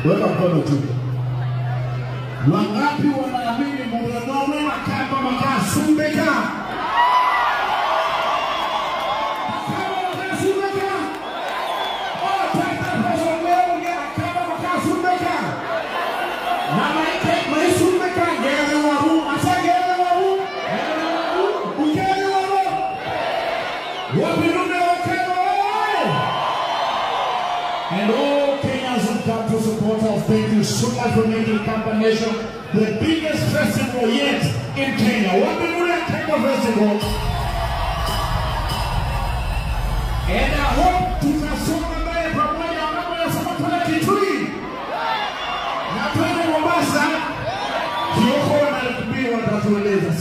Weka mkono juu. Wangapi wanaamini Muronome Makamba Makasumbeka? And all Kenyans who come to support us, thank you so much for making Kamba Nation the biggest festival yet in Kenya. What the Kamba Festival? And I hope tutasonga mbele pamoja na mambo ya Sabatona Kitui. Na twende Mombasa, Kioko na Kubiwa watatueleza.